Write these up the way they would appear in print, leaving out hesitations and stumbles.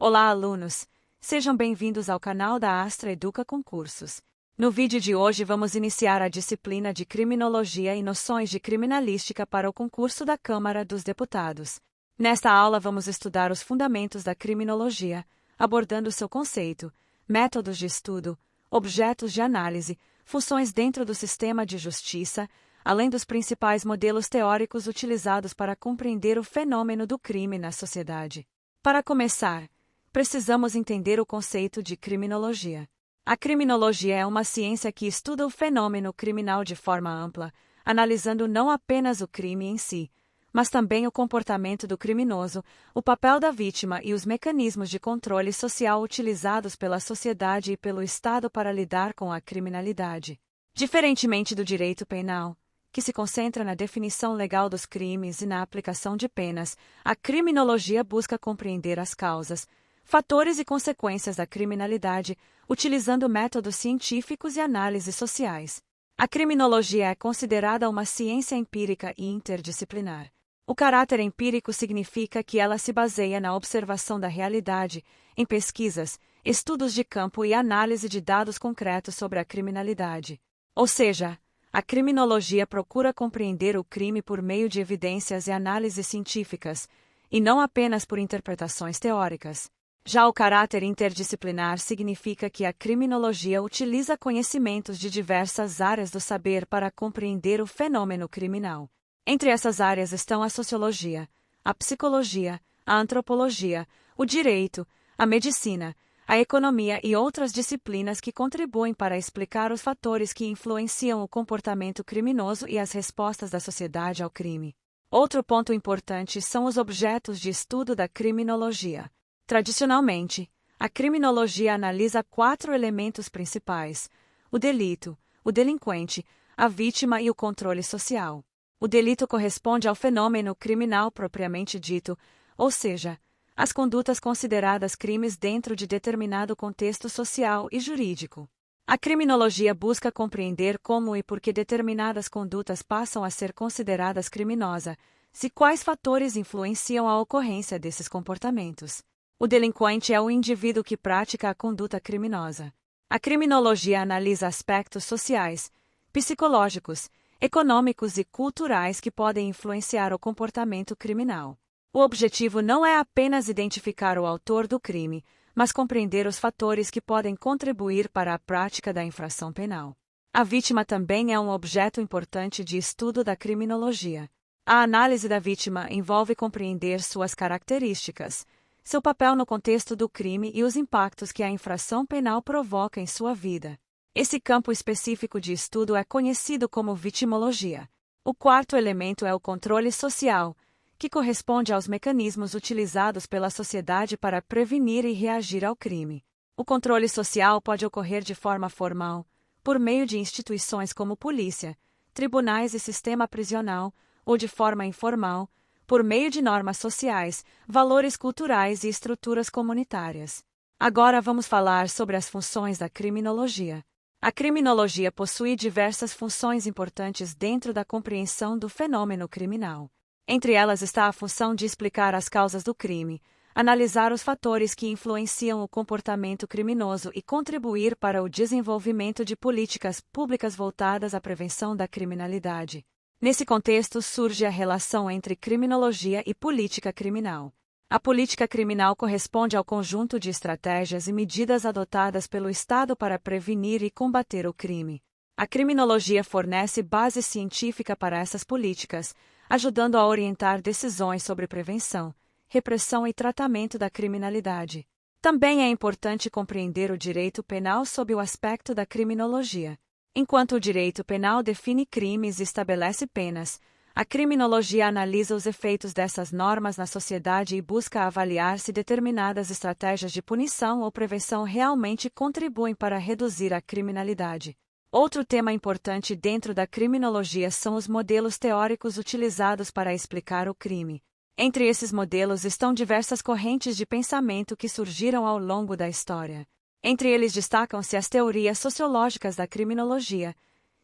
Olá, alunos! Sejam bem-vindos ao canal da Astra Educa Concursos. No vídeo de hoje vamos iniciar a disciplina de Criminologia e Noções de Criminalística para o concurso da Câmara dos Deputados. Nesta aula vamos estudar os fundamentos da criminologia, abordando seu conceito, métodos de estudo, objetos de análise, funções dentro do sistema de justiça, além dos principais modelos teóricos utilizados para compreender o fenômeno do crime na sociedade. Para começar, precisamos entender o conceito de criminologia. A criminologia é uma ciência que estuda o fenômeno criminal de forma ampla, analisando não apenas o crime em si, mas também o comportamento do criminoso, o papel da vítima e os mecanismos de controle social utilizados pela sociedade e pelo Estado para lidar com a criminalidade. Diferentemente do direito penal, que se concentra na definição legal dos crimes e na aplicação de penas, a criminologia busca compreender as causas, fatores e consequências da criminalidade, utilizando métodos científicos e análises sociais. A criminologia é considerada uma ciência empírica e interdisciplinar. O caráter empírico significa que ela se baseia na observação da realidade, em pesquisas, estudos de campo e análise de dados concretos sobre a criminalidade. Ou seja, a criminologia procura compreender o crime por meio de evidências e análises científicas, e não apenas por interpretações teóricas. Já o caráter interdisciplinar significa que a criminologia utiliza conhecimentos de diversas áreas do saber para compreender o fenômeno criminal. Entre essas áreas estão a sociologia, a psicologia, a antropologia, o direito, a medicina, a economia e outras disciplinas que contribuem para explicar os fatores que influenciam o comportamento criminoso e as respostas da sociedade ao crime. Outro ponto importante são os objetos de estudo da criminologia. Tradicionalmente, a criminologia analisa 4 elementos principais: o delito, o delinquente, a vítima e o controle social. O delito corresponde ao fenômeno criminal propriamente dito, ou seja, as condutas consideradas crimes dentro de determinado contexto social e jurídico. A criminologia busca compreender como e por que determinadas condutas passam a ser consideradas criminosas, e quais fatores influenciam a ocorrência desses comportamentos. O delinquente é o indivíduo que pratica a conduta criminosa. A criminologia analisa aspectos sociais, psicológicos, econômicos e culturais que podem influenciar o comportamento criminal. O objetivo não é apenas identificar o autor do crime, mas compreender os fatores que podem contribuir para a prática da infração penal. A vítima também é um objeto importante de estudo da criminologia. A análise da vítima envolve compreender suas características, seu papel no contexto do crime e os impactos que a infração penal provoca em sua vida. Esse campo específico de estudo é conhecido como vitimologia. O quarto elemento é o controle social, que corresponde aos mecanismos utilizados pela sociedade para prevenir e reagir ao crime. O controle social pode ocorrer de forma formal, por meio de instituições como polícia, tribunais e sistema prisional, ou de forma informal, por meio de normas sociais, valores culturais e estruturas comunitárias. Agora vamos falar sobre as funções da criminologia. A criminologia possui diversas funções importantes dentro da compreensão do fenômeno criminal. Entre elas está a função de explicar as causas do crime, analisar os fatores que influenciam o comportamento criminoso e contribuir para o desenvolvimento de políticas públicas voltadas à prevenção da criminalidade. Nesse contexto surge a relação entre criminologia e política criminal. A política criminal corresponde ao conjunto de estratégias e medidas adotadas pelo Estado para prevenir e combater o crime. A criminologia fornece base científica para essas políticas, ajudando a orientar decisões sobre prevenção, repressão e tratamento da criminalidade. Também é importante compreender o direito penal sob o aspecto da criminologia. Enquanto o direito penal define crimes e estabelece penas, a criminologia analisa os efeitos dessas normas na sociedade e busca avaliar se determinadas estratégias de punição ou prevenção realmente contribuem para reduzir a criminalidade. Outro tema importante dentro da criminologia são os modelos teóricos utilizados para explicar o crime. Entre esses modelos estão diversas correntes de pensamento que surgiram ao longo da história. Entre eles destacam-se as teorias sociológicas da criminologia,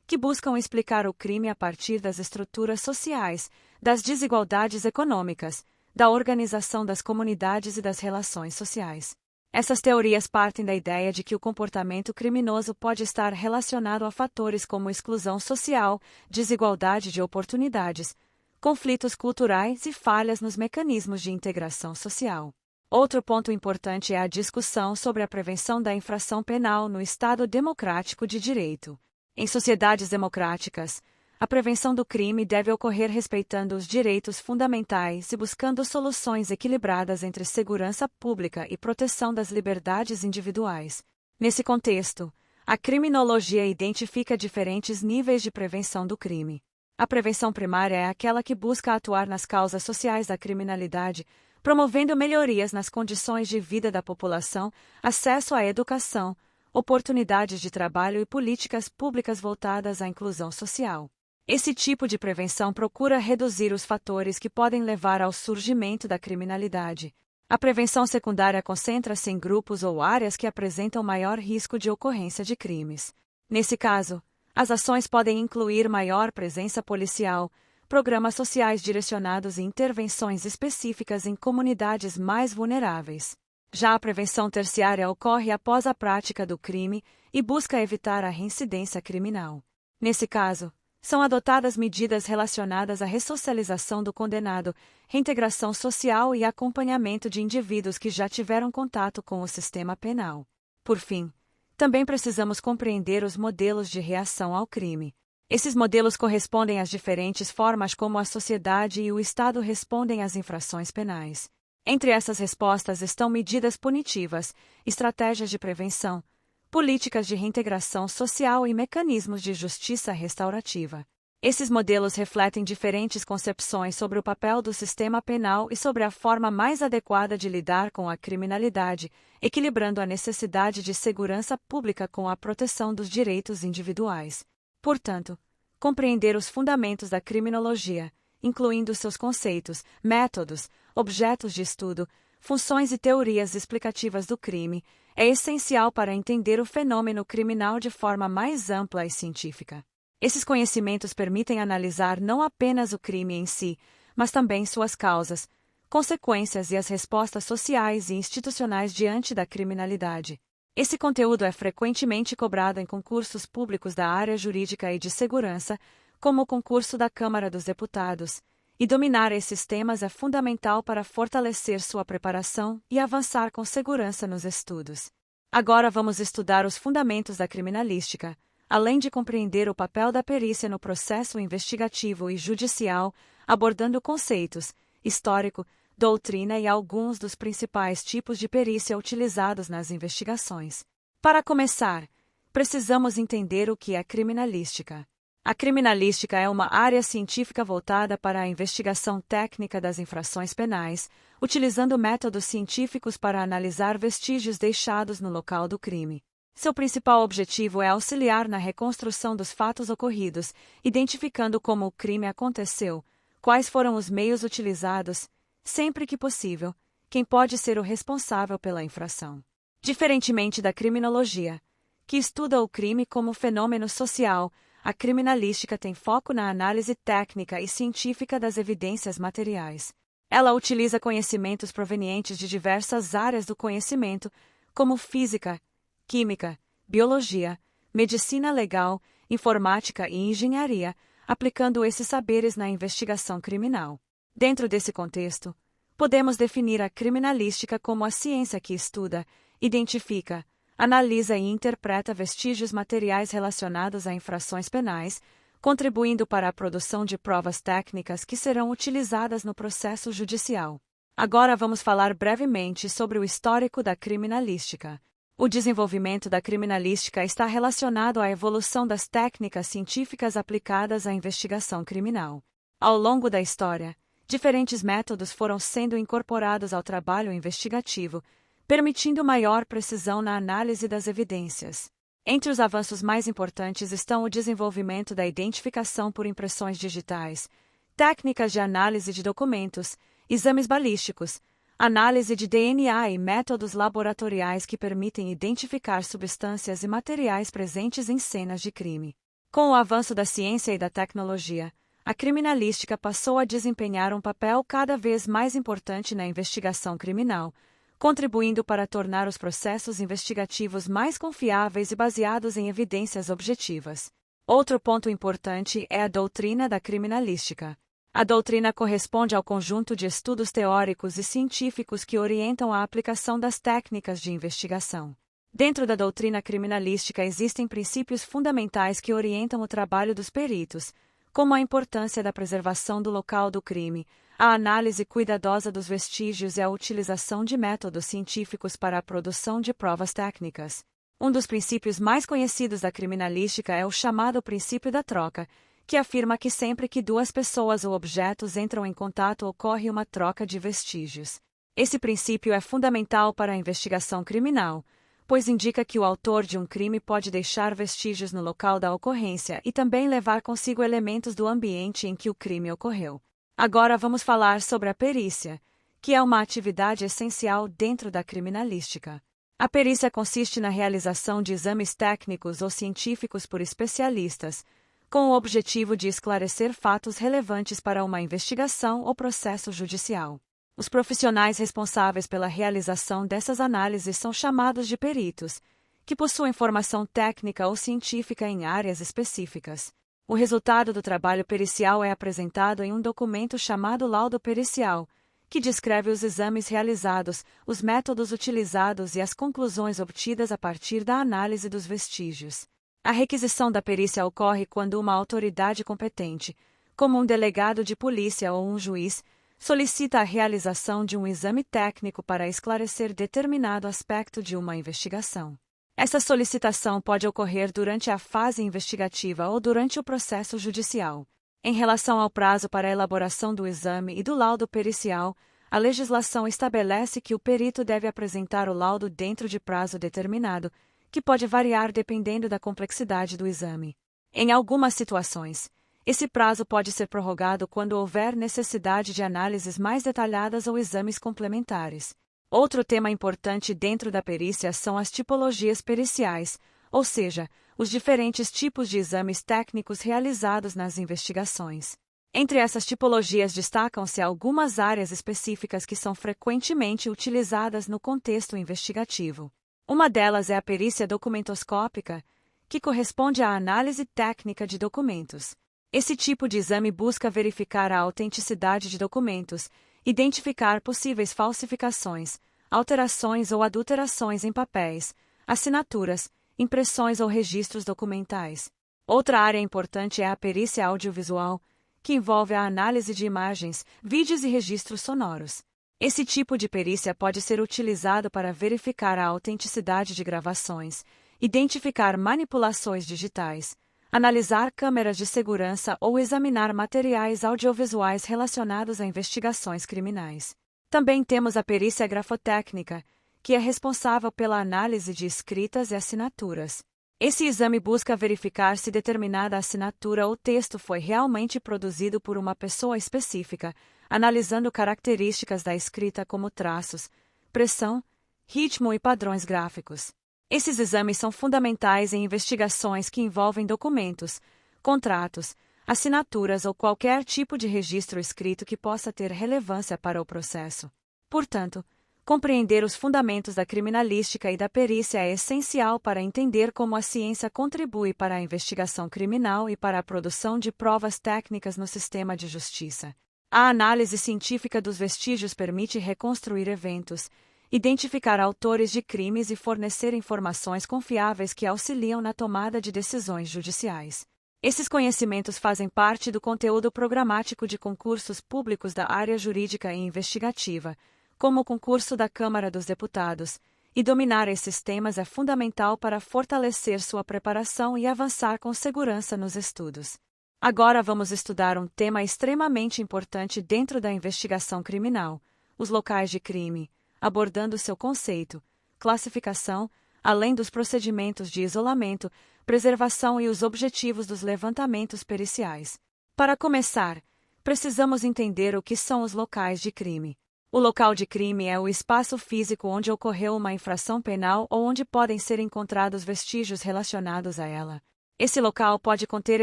que buscam explicar o crime a partir das estruturas sociais, das desigualdades econômicas, da organização das comunidades e das relações sociais. Essas teorias partem da ideia de que o comportamento criminoso pode estar relacionado a fatores como exclusão social, desigualdade de oportunidades, conflitos culturais e falhas nos mecanismos de integração social. Outro ponto importante é a discussão sobre a prevenção da infração penal no Estado democrático de direito. Em sociedades democráticas, a prevenção do crime deve ocorrer respeitando os direitos fundamentais e buscando soluções equilibradas entre segurança pública e proteção das liberdades individuais. Nesse contexto, a criminologia identifica diferentes níveis de prevenção do crime. A prevenção primária é aquela que busca atuar nas causas sociais da criminalidade, promovendo melhorias nas condições de vida da população, acesso à educação, oportunidades de trabalho e políticas públicas voltadas à inclusão social. Esse tipo de prevenção procura reduzir os fatores que podem levar ao surgimento da criminalidade. A prevenção secundária concentra-se em grupos ou áreas que apresentam maior risco de ocorrência de crimes. Nesse caso, as ações podem incluir maior presença policial, programas sociais direcionados e intervenções específicas em comunidades mais vulneráveis. Já a prevenção terciária ocorre após a prática do crime e busca evitar a reincidência criminal. Nesse caso, são adotadas medidas relacionadas à ressocialização do condenado, reintegração social e acompanhamento de indivíduos que já tiveram contato com o sistema penal. Por fim, também precisamos compreender os modelos de reação ao crime. Esses modelos correspondem às diferentes formas como a sociedade e o Estado respondem às infrações penais. Entre essas respostas estão medidas punitivas, estratégias de prevenção, políticas de reintegração social e mecanismos de justiça restaurativa. Esses modelos refletem diferentes concepções sobre o papel do sistema penal e sobre a forma mais adequada de lidar com a criminalidade, equilibrando a necessidade de segurança pública com a proteção dos direitos individuais. Portanto, compreender os fundamentos da criminologia, incluindo seus conceitos, métodos, objetos de estudo, funções e teorias explicativas do crime, é essencial para entender o fenômeno criminal de forma mais ampla e científica. Esses conhecimentos permitem analisar não apenas o crime em si, mas também suas causas, consequências e as respostas sociais e institucionais diante da criminalidade. Esse conteúdo é frequentemente cobrado em concursos públicos da área jurídica e de segurança, como o concurso da Câmara dos Deputados, e dominar esses temas é fundamental para fortalecer sua preparação e avançar com segurança nos estudos. Agora vamos estudar os fundamentos da criminalística, além de compreender o papel da perícia no processo investigativo e judicial, abordando conceitos, histórico, doutrina e alguns dos principais tipos de perícia utilizados nas investigações. Para começar, precisamos entender o que é criminalística. A criminalística é uma área científica voltada para a investigação técnica das infrações penais, utilizando métodos científicos para analisar vestígios deixados no local do crime. Seu principal objetivo é auxiliar na reconstrução dos fatos ocorridos, identificando como o crime aconteceu, quais foram os meios utilizados, sempre que possível, quem pode ser o responsável pela infração. Diferentemente da criminologia, que estuda o crime como fenômeno social, a criminalística tem foco na análise técnica e científica das evidências materiais. Ela utiliza conhecimentos provenientes de diversas áreas do conhecimento, como física, química, biologia, medicina legal, informática e engenharia, aplicando esses saberes na investigação criminal. Dentro desse contexto, podemos definir a criminalística como a ciência que estuda, identifica, analisa e interpreta vestígios materiais relacionados a infrações penais, contribuindo para a produção de provas técnicas que serão utilizadas no processo judicial. Agora vamos falar brevemente sobre o histórico da criminalística. O desenvolvimento da criminalística está relacionado à evolução das técnicas científicas aplicadas à investigação criminal. Ao longo da história, diferentes métodos foram sendo incorporados ao trabalho investigativo, permitindo maior precisão na análise das evidências. Entre os avanços mais importantes estão o desenvolvimento da identificação por impressões digitais, técnicas de análise de documentos, exames balísticos, análise de DNA e métodos laboratoriais que permitem identificar substâncias e materiais presentes em cenas de crime. Com o avanço da ciência e da tecnologia, a criminalística passou a desempenhar um papel cada vez mais importante na investigação criminal, contribuindo para tornar os processos investigativos mais confiáveis e baseados em evidências objetivas. Outro ponto importante é a doutrina da criminalística. A doutrina corresponde ao conjunto de estudos teóricos e científicos que orientam a aplicação das técnicas de investigação. Dentro da doutrina criminalística existem princípios fundamentais que orientam o trabalho dos peritos, como a importância da preservação do local do crime, a análise cuidadosa dos vestígios e a utilização de métodos científicos para a produção de provas técnicas. Um dos princípios mais conhecidos da criminalística é o chamado princípio da troca, que afirma que sempre que duas pessoas ou objetos entram em contato ocorre uma troca de vestígios. Esse princípio é fundamental para a investigação criminal, pois indica que o autor de um crime pode deixar vestígios no local da ocorrência e também levar consigo elementos do ambiente em que o crime ocorreu. Agora vamos falar sobre a perícia, que é uma atividade essencial dentro da criminalística. A perícia consiste na realização de exames técnicos ou científicos por especialistas, com o objetivo de esclarecer fatos relevantes para uma investigação ou processo judicial. Os profissionais responsáveis pela realização dessas análises são chamados de peritos, que possuem formação técnica ou científica em áreas específicas. O resultado do trabalho pericial é apresentado em um documento chamado laudo pericial, que descreve os exames realizados, os métodos utilizados e as conclusões obtidas a partir da análise dos vestígios. A requisição da perícia ocorre quando uma autoridade competente, como um delegado de polícia ou um juiz, solicita a realização de um exame técnico para esclarecer determinado aspecto de uma investigação. Essa solicitação pode ocorrer durante a fase investigativa ou durante o processo judicial. Em relação ao prazo para a elaboração do exame e do laudo pericial, a legislação estabelece que o perito deve apresentar o laudo dentro de prazo determinado, que pode variar dependendo da complexidade do exame. Em algumas situações, esse prazo pode ser prorrogado quando houver necessidade de análises mais detalhadas ou exames complementares. Outro tema importante dentro da perícia são as tipologias periciais, ou seja, os diferentes tipos de exames técnicos realizados nas investigações. Entre essas tipologias destacam-se algumas áreas específicas que são frequentemente utilizadas no contexto investigativo. Uma delas é a perícia documentoscópica, que corresponde à análise técnica de documentos. Esse tipo de exame busca verificar a autenticidade de documentos, identificar possíveis falsificações, alterações ou adulterações em papéis, assinaturas, impressões ou registros documentais. Outra área importante é a perícia audiovisual, que envolve a análise de imagens, vídeos e registros sonoros. Esse tipo de perícia pode ser utilizado para verificar a autenticidade de gravações, identificar manipulações digitais, analisar câmeras de segurança ou examinar materiais audiovisuais relacionados a investigações criminais. Também temos a perícia grafotécnica, que é responsável pela análise de escritas e assinaturas. Esse exame busca verificar se determinada assinatura ou texto foi realmente produzido por uma pessoa específica, analisando características da escrita como traços, pressão, ritmo e padrões gráficos. Esses exames são fundamentais em investigações que envolvem documentos, contratos, assinaturas ou qualquer tipo de registro escrito que possa ter relevância para o processo. Portanto, compreender os fundamentos da criminalística e da perícia é essencial para entender como a ciência contribui para a investigação criminal e para a produção de provas técnicas no sistema de justiça. A análise científica dos vestígios permite reconstruir eventos, identificar autores de crimes e fornecer informações confiáveis que auxiliam na tomada de decisões judiciais. Esses conhecimentos fazem parte do conteúdo programático de concursos públicos da área jurídica e investigativa, como o concurso da Câmara dos Deputados, e dominar esses temas é fundamental para fortalecer sua preparação e avançar com segurança nos estudos. Agora vamos estudar um tema extremamente importante dentro da investigação criminal: os locais de crime, abordando seu conceito, classificação, além dos procedimentos de isolamento, preservação e os objetivos dos levantamentos periciais. Para começar, precisamos entender o que são os locais de crime. O local de crime é o espaço físico onde ocorreu uma infração penal ou onde podem ser encontrados vestígios relacionados a ela. Esse local pode conter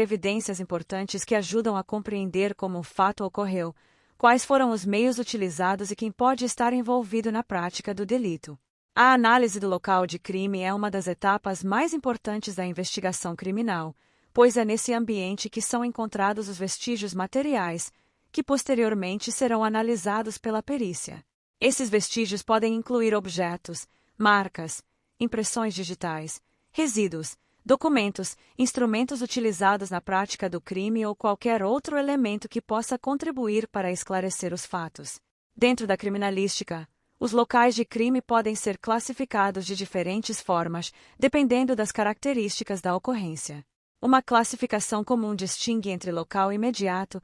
evidências importantes que ajudam a compreender como o fato ocorreu, quais foram os meios utilizados e quem pode estar envolvido na prática do delito. A análise do local de crime é uma das etapas mais importantes da investigação criminal, pois é nesse ambiente que são encontrados os vestígios materiais, que posteriormente serão analisados pela perícia. Esses vestígios podem incluir objetos, marcas, impressões digitais, resíduos, documentos, instrumentos utilizados na prática do crime ou qualquer outro elemento que possa contribuir para esclarecer os fatos. Dentro da criminalística, os locais de crime podem ser classificados de diferentes formas, dependendo das características da ocorrência. Uma classificação comum distingue entre local imediato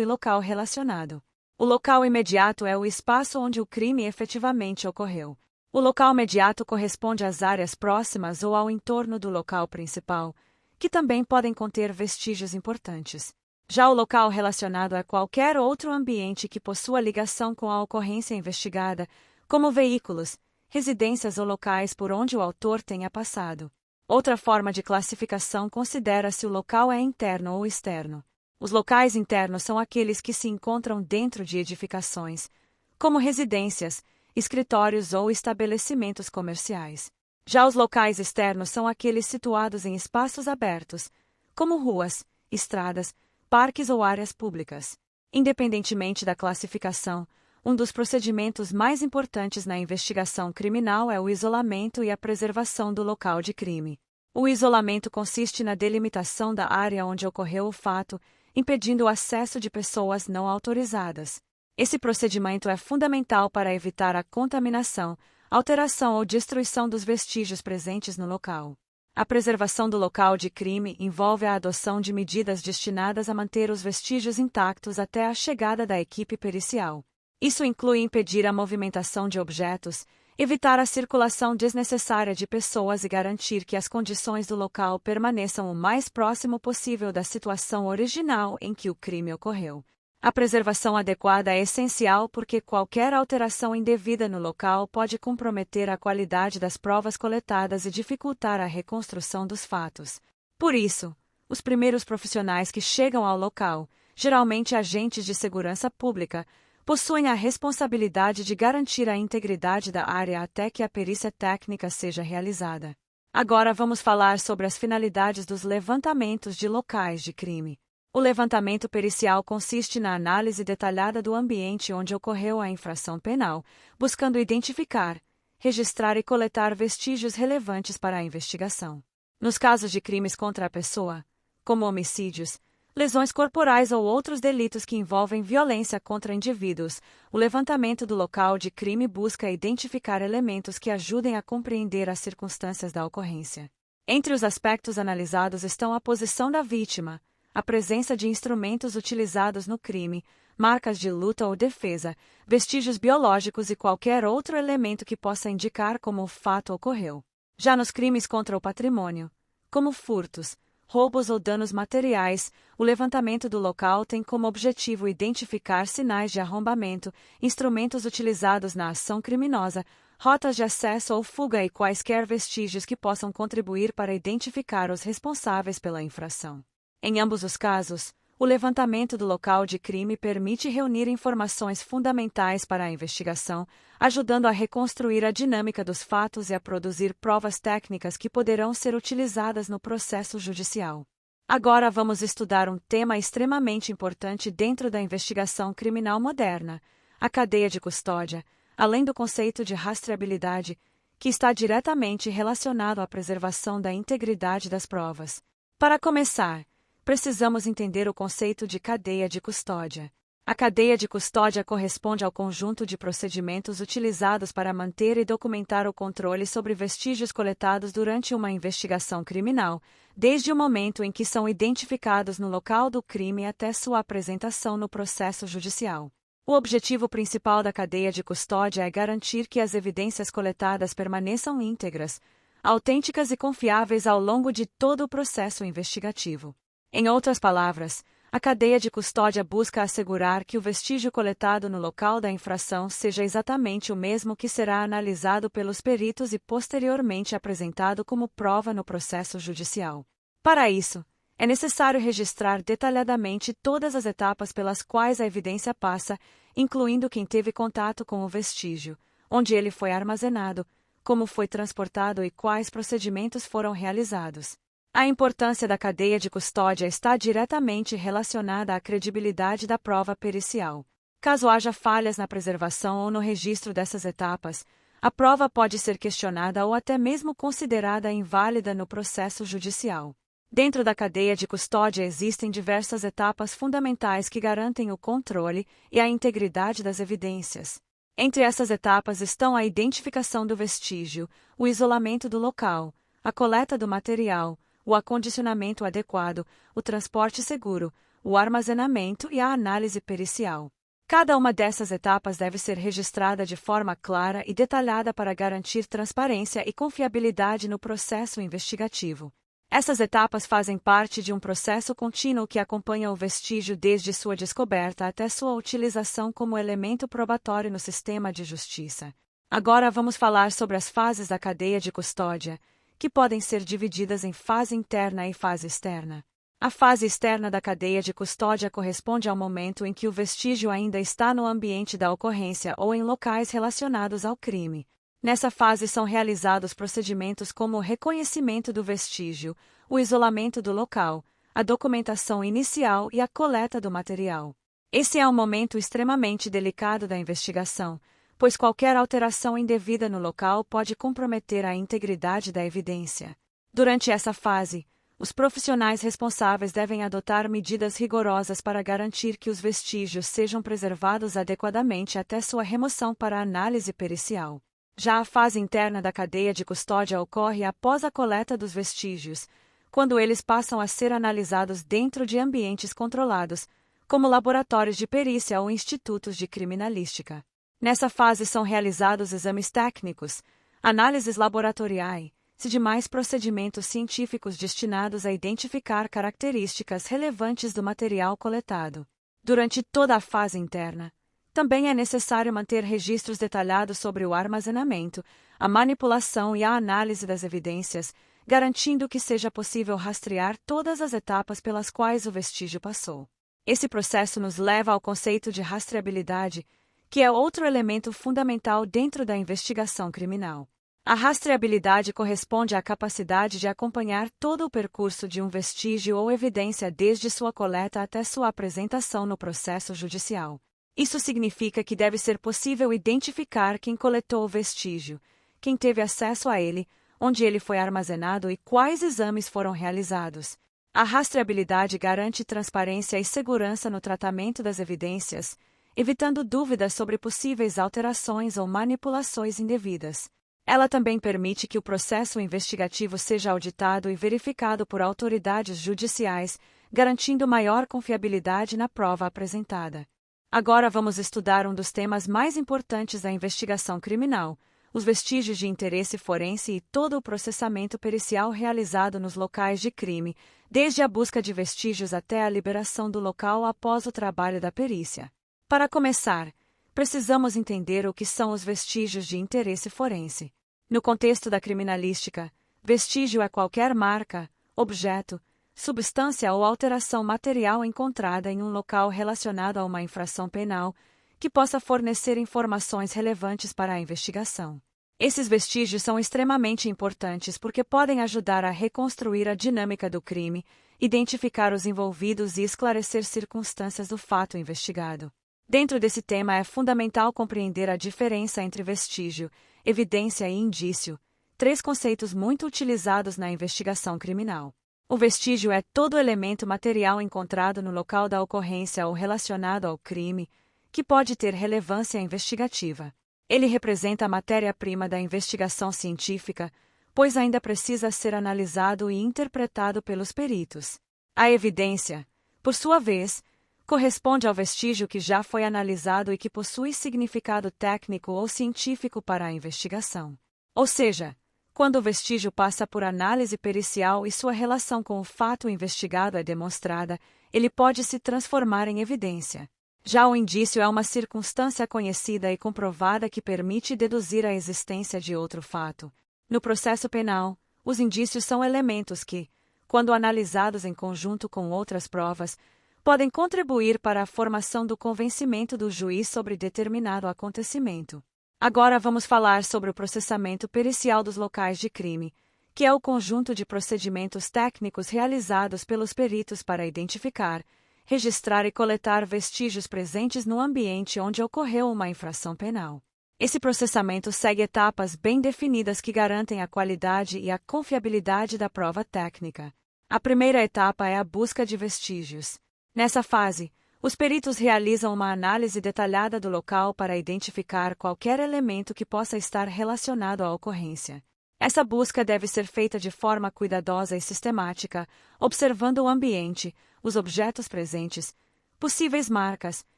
e local relacionado. O local imediato é o espaço onde o crime efetivamente ocorreu. O local imediato corresponde às áreas próximas ou ao entorno do local principal, que também podem conter vestígios importantes. Já o local relacionado é qualquer outro ambiente que possua ligação com a ocorrência investigada, como veículos, residências ou locais por onde o autor tenha passado. Outra forma de classificação considera se o local é interno ou externo. Os locais internos são aqueles que se encontram dentro de edificações, como residências, escritórios ou estabelecimentos comerciais. Já os locais externos são aqueles situados em espaços abertos, como ruas, estradas, parques ou áreas públicas. Independentemente da classificação, um dos procedimentos mais importantes na investigação criminal é o isolamento e a preservação do local de crime. O isolamento consiste na delimitação da área onde ocorreu o fato, impedindo o acesso de pessoas não autorizadas. Esse procedimento é fundamental para evitar a contaminação, alteração ou destruição dos vestígios presentes no local. A preservação do local de crime envolve a adoção de medidas destinadas a manter os vestígios intactos até a chegada da equipe pericial. Isso inclui impedir a movimentação de objetos, evitar a circulação desnecessária de pessoas e garantir que as condições do local permaneçam o mais próximo possível da situação original em que o crime ocorreu. A preservação adequada é essencial porque qualquer alteração indevida no local pode comprometer a qualidade das provas coletadas e dificultar a reconstrução dos fatos. Por isso, os primeiros profissionais que chegam ao local, geralmente agentes de segurança pública, possuem a responsabilidade de garantir a integridade da área até que a perícia técnica seja realizada. Agora vamos falar sobre as finalidades dos levantamentos de locais de crime. O levantamento pericial consiste na análise detalhada do ambiente onde ocorreu a infração penal, buscando identificar, registrar e coletar vestígios relevantes para a investigação. Nos casos de crimes contra a pessoa, como homicídios, lesões corporais ou outros delitos que envolvem violência contra indivíduos, o levantamento do local de crime busca identificar elementos que ajudem a compreender as circunstâncias da ocorrência. Entre os aspectos analisados estão a posição da vítima, a presença de instrumentos utilizados no crime, marcas de luta ou defesa, vestígios biológicos e qualquer outro elemento que possa indicar como o fato ocorreu. Já nos crimes contra o patrimônio, como furtos, roubos ou danos materiais, o levantamento do local tem como objetivo identificar sinais de arrombamento, instrumentos utilizados na ação criminosa, rotas de acesso ou fuga e quaisquer vestígios que possam contribuir para identificar os responsáveis pela infração. Em ambos os casos, o levantamento do local de crime permite reunir informações fundamentais para a investigação, ajudando a reconstruir a dinâmica dos fatos e a produzir provas técnicas que poderão ser utilizadas no processo judicial. Agora vamos estudar um tema extremamente importante dentro da investigação criminal moderna, a cadeia de custódia, além do conceito de rastreabilidade, que está diretamente relacionado à preservação da integridade das provas. Para começar, precisamos entender o conceito de cadeia de custódia. A cadeia de custódia corresponde ao conjunto de procedimentos utilizados para manter e documentar o controle sobre vestígios coletados durante uma investigação criminal, desde o momento em que são identificados no local do crime até sua apresentação no processo judicial. O objetivo principal da cadeia de custódia é garantir que as evidências coletadas permaneçam íntegras, autênticas e confiáveis ao longo de todo o processo investigativo. Em outras palavras, a cadeia de custódia busca assegurar que o vestígio coletado no local da infração seja exatamente o mesmo que será analisado pelos peritos e posteriormente apresentado como prova no processo judicial. Para isso, é necessário registrar detalhadamente todas as etapas pelas quais a evidência passa, incluindo quem teve contato com o vestígio, onde ele foi armazenado, como foi transportado e quais procedimentos foram realizados. A importância da cadeia de custódia está diretamente relacionada à credibilidade da prova pericial. Caso haja falhas na preservação ou no registro dessas etapas, a prova pode ser questionada ou até mesmo considerada inválida no processo judicial. Dentro da cadeia de custódia existem diversas etapas fundamentais que garantem o controle e a integridade das evidências. Entre essas etapas estão a identificação do vestígio, o isolamento do local, a coleta do material, o acondicionamento adequado, o transporte seguro, o armazenamento e a análise pericial. Cada uma dessas etapas deve ser registrada de forma clara e detalhada para garantir transparência e confiabilidade no processo investigativo. Essas etapas fazem parte de um processo contínuo que acompanha o vestígio desde sua descoberta até sua utilização como elemento probatório no sistema de justiça. Agora vamos falar sobre as fases da cadeia de custódia, que podem ser divididas em fase interna e fase externa. A fase externa da cadeia de custódia corresponde ao momento em que o vestígio ainda está no ambiente da ocorrência ou em locais relacionados ao crime. Nessa fase são realizados procedimentos como o reconhecimento do vestígio, o isolamento do local, a documentação inicial e a coleta do material. Esse é um momento extremamente delicado da investigação, pois qualquer alteração indevida no local pode comprometer a integridade da evidência. Durante essa fase, os profissionais responsáveis devem adotar medidas rigorosas para garantir que os vestígios sejam preservados adequadamente até sua remoção para análise pericial. Já a fase interna da cadeia de custódia ocorre após a coleta dos vestígios, quando eles passam a ser analisados dentro de ambientes controlados, como laboratórios de perícia ou institutos de criminalística. Nessa fase são realizados exames técnicos, análises laboratoriais e demais procedimentos científicos destinados a identificar características relevantes do material coletado. Durante toda a fase interna, também é necessário manter registros detalhados sobre o armazenamento, a manipulação e a análise das evidências, garantindo que seja possível rastrear todas as etapas pelas quais o vestígio passou. Esse processo nos leva ao conceito de rastreabilidade, que é outro elemento fundamental dentro da investigação criminal. A rastreabilidade corresponde à capacidade de acompanhar todo o percurso de um vestígio ou evidência desde sua coleta até sua apresentação no processo judicial. Isso significa que deve ser possível identificar quem coletou o vestígio, quem teve acesso a ele, onde ele foi armazenado e quais exames foram realizados. A rastreabilidade garante transparência e segurança no tratamento das evidências, evitando dúvidas sobre possíveis alterações ou manipulações indevidas. Ela também permite que o processo investigativo seja auditado e verificado por autoridades judiciais, garantindo maior confiabilidade na prova apresentada. Agora vamos estudar um dos temas mais importantes da investigação criminal, os vestígios de interesse forense e todo o processamento pericial realizado nos locais de crime, desde a busca de vestígios até a liberação do local após o trabalho da perícia. Para começar, precisamos entender o que são os vestígios de interesse forense. No contexto da criminalística, vestígio é qualquer marca, objeto, substância ou alteração material encontrada em um local relacionado a uma infração penal, que possa fornecer informações relevantes para a investigação. Esses vestígios são extremamente importantes porque podem ajudar a reconstruir a dinâmica do crime, identificar os envolvidos e esclarecer circunstâncias do fato investigado. Dentro desse tema é fundamental compreender a diferença entre vestígio, evidência e indício, três conceitos muito utilizados na investigação criminal. O vestígio é todo elemento material encontrado no local da ocorrência ou relacionado ao crime, que pode ter relevância investigativa. Ele representa a matéria-prima da investigação científica, pois ainda precisa ser analisado e interpretado pelos peritos. A evidência, por sua vez, corresponde ao vestígio que já foi analisado e que possui significado técnico ou científico para a investigação. Ou seja, quando o vestígio passa por análise pericial e sua relação com o fato investigado é demonstrada, ele pode se transformar em evidência. Já o indício é uma circunstância conhecida e comprovada que permite deduzir a existência de outro fato. No processo penal, os indícios são elementos que, quando analisados em conjunto com outras provas, podem contribuir para a formação do convencimento do juiz sobre determinado acontecimento. Agora vamos falar sobre o processamento pericial dos locais de crime, que é o conjunto de procedimentos técnicos realizados pelos peritos para identificar, registrar e coletar vestígios presentes no ambiente onde ocorreu uma infração penal. Esse processamento segue etapas bem definidas que garantem a qualidade e a confiabilidade da prova técnica. A primeira etapa é a busca de vestígios. Nessa fase, os peritos realizam uma análise detalhada do local para identificar qualquer elemento que possa estar relacionado à ocorrência. Essa busca deve ser feita de forma cuidadosa e sistemática, observando o ambiente, os objetos presentes, possíveis marcas,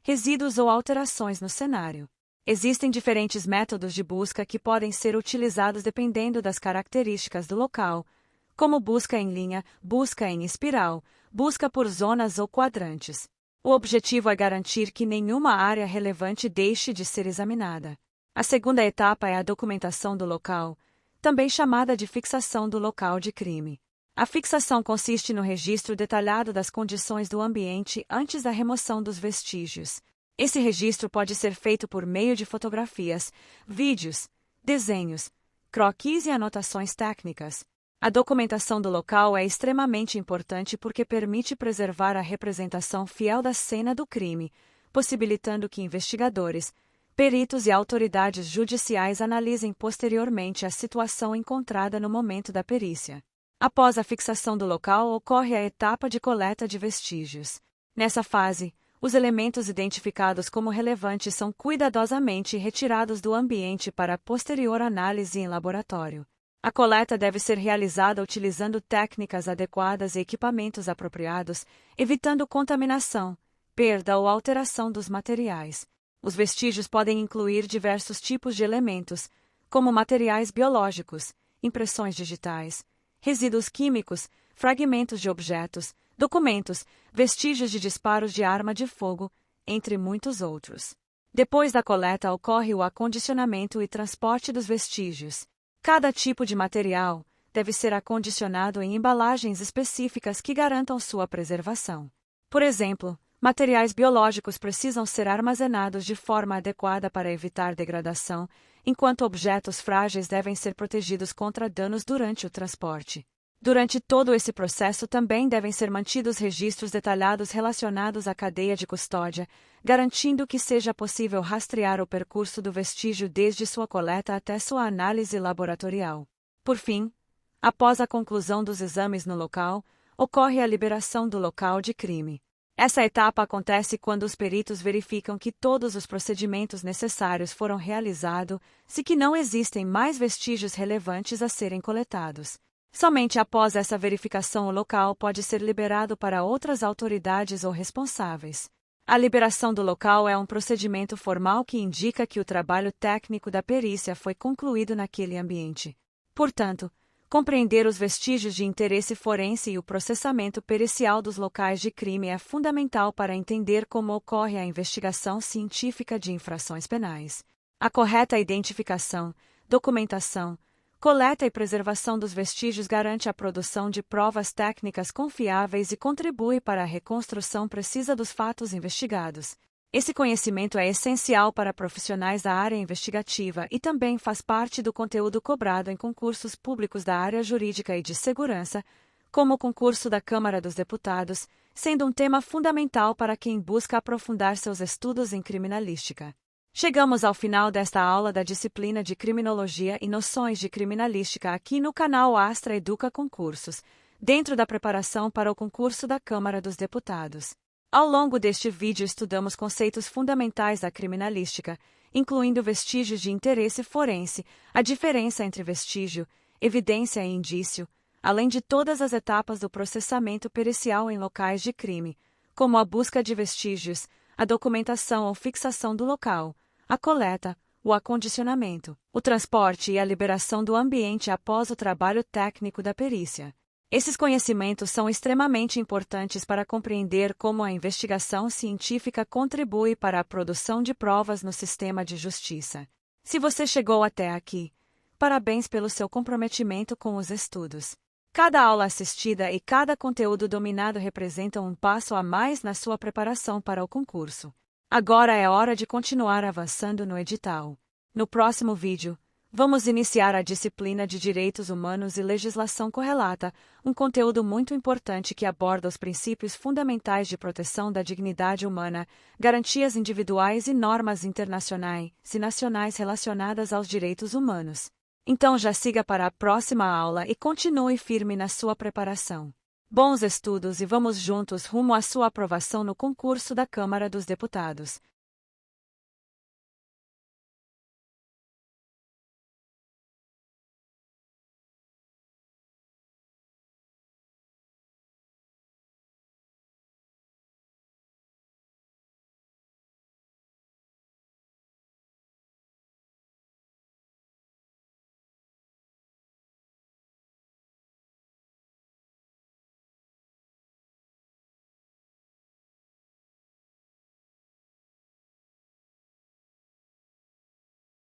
resíduos ou alterações no cenário. Existem diferentes métodos de busca que podem ser utilizados dependendo das características do local, como busca em linha, busca em espiral, busca por zonas ou quadrantes. O objetivo é garantir que nenhuma área relevante deixe de ser examinada. A segunda etapa é a documentação do local, também chamada de fixação do local de crime. A fixação consiste no registro detalhado das condições do ambiente antes da remoção dos vestígios. Esse registro pode ser feito por meio de fotografias, vídeos, desenhos, croquis e anotações técnicas. A documentação do local é extremamente importante porque permite preservar a representação fiel da cena do crime, possibilitando que investigadores, peritos e autoridades judiciais analisem posteriormente a situação encontrada no momento da perícia. Após a fixação do local, ocorre a etapa de coleta de vestígios. Nessa fase, os elementos identificados como relevantes são cuidadosamente retirados do ambiente para posterior análise em laboratório. A coleta deve ser realizada utilizando técnicas adequadas e equipamentos apropriados, evitando contaminação, perda ou alteração dos materiais. Os vestígios podem incluir diversos tipos de elementos, como materiais biológicos, impressões digitais, resíduos químicos, fragmentos de objetos, documentos, vestígios de disparos de arma de fogo, entre muitos outros. Depois da coleta ocorre o acondicionamento e transporte dos vestígios. Cada tipo de material deve ser acondicionado em embalagens específicas que garantam sua preservação. Por exemplo, materiais biológicos precisam ser armazenados de forma adequada para evitar degradação, enquanto objetos frágeis devem ser protegidos contra danos durante o transporte. Durante todo esse processo também devem ser mantidos registros detalhados relacionados à cadeia de custódia, garantindo que seja possível rastrear o percurso do vestígio desde sua coleta até sua análise laboratorial. Por fim, após a conclusão dos exames no local, ocorre a liberação do local de crime. Essa etapa acontece quando os peritos verificam que todos os procedimentos necessários foram realizados e que não existem mais vestígios relevantes a serem coletados. Somente após essa verificação o local pode ser liberado para outras autoridades ou responsáveis. A liberação do local é um procedimento formal que indica que o trabalho técnico da perícia foi concluído naquele ambiente. Portanto, compreender os vestígios de interesse forense e o processamento pericial dos locais de crime é fundamental para entender como ocorre a investigação científica de infrações penais. A correta identificação, documentação, coleta e preservação dos vestígios garante a produção de provas técnicas confiáveis e contribui para a reconstrução precisa dos fatos investigados. Esse conhecimento é essencial para profissionais da área investigativa e também faz parte do conteúdo cobrado em concursos públicos da área jurídica e de segurança, como o concurso da Câmara dos Deputados, sendo um tema fundamental para quem busca aprofundar seus estudos em criminalística. Chegamos ao final desta aula da disciplina de Criminologia e Noções de Criminalística aqui no canal Astra Educa Concursos, dentro da preparação para o concurso da Câmara dos Deputados. Ao longo deste vídeo estudamos conceitos fundamentais da criminalística, incluindo vestígios de interesse forense, a diferença entre vestígio, evidência e indício, além de todas as etapas do processamento pericial em locais de crime, como a busca de vestígios, a documentação ou fixação do local, a coleta, o acondicionamento, o transporte e a liberação do ambiente após o trabalho técnico da perícia. Esses conhecimentos são extremamente importantes para compreender como a investigação científica contribui para a produção de provas no sistema de justiça. Se você chegou até aqui, parabéns pelo seu comprometimento com os estudos. Cada aula assistida e cada conteúdo dominado representam um passo a mais na sua preparação para o concurso. Agora é hora de continuar avançando no edital. No próximo vídeo, vamos iniciar a disciplina de Direitos Humanos e Legislação Correlata, um conteúdo muito importante que aborda os princípios fundamentais de proteção da dignidade humana, garantias individuais e normas internacionais e nacionais relacionadas aos direitos humanos. Então já siga para a próxima aula e continue firme na sua preparação. Bons estudos e vamos juntos rumo à sua aprovação no concurso da Câmara dos Deputados.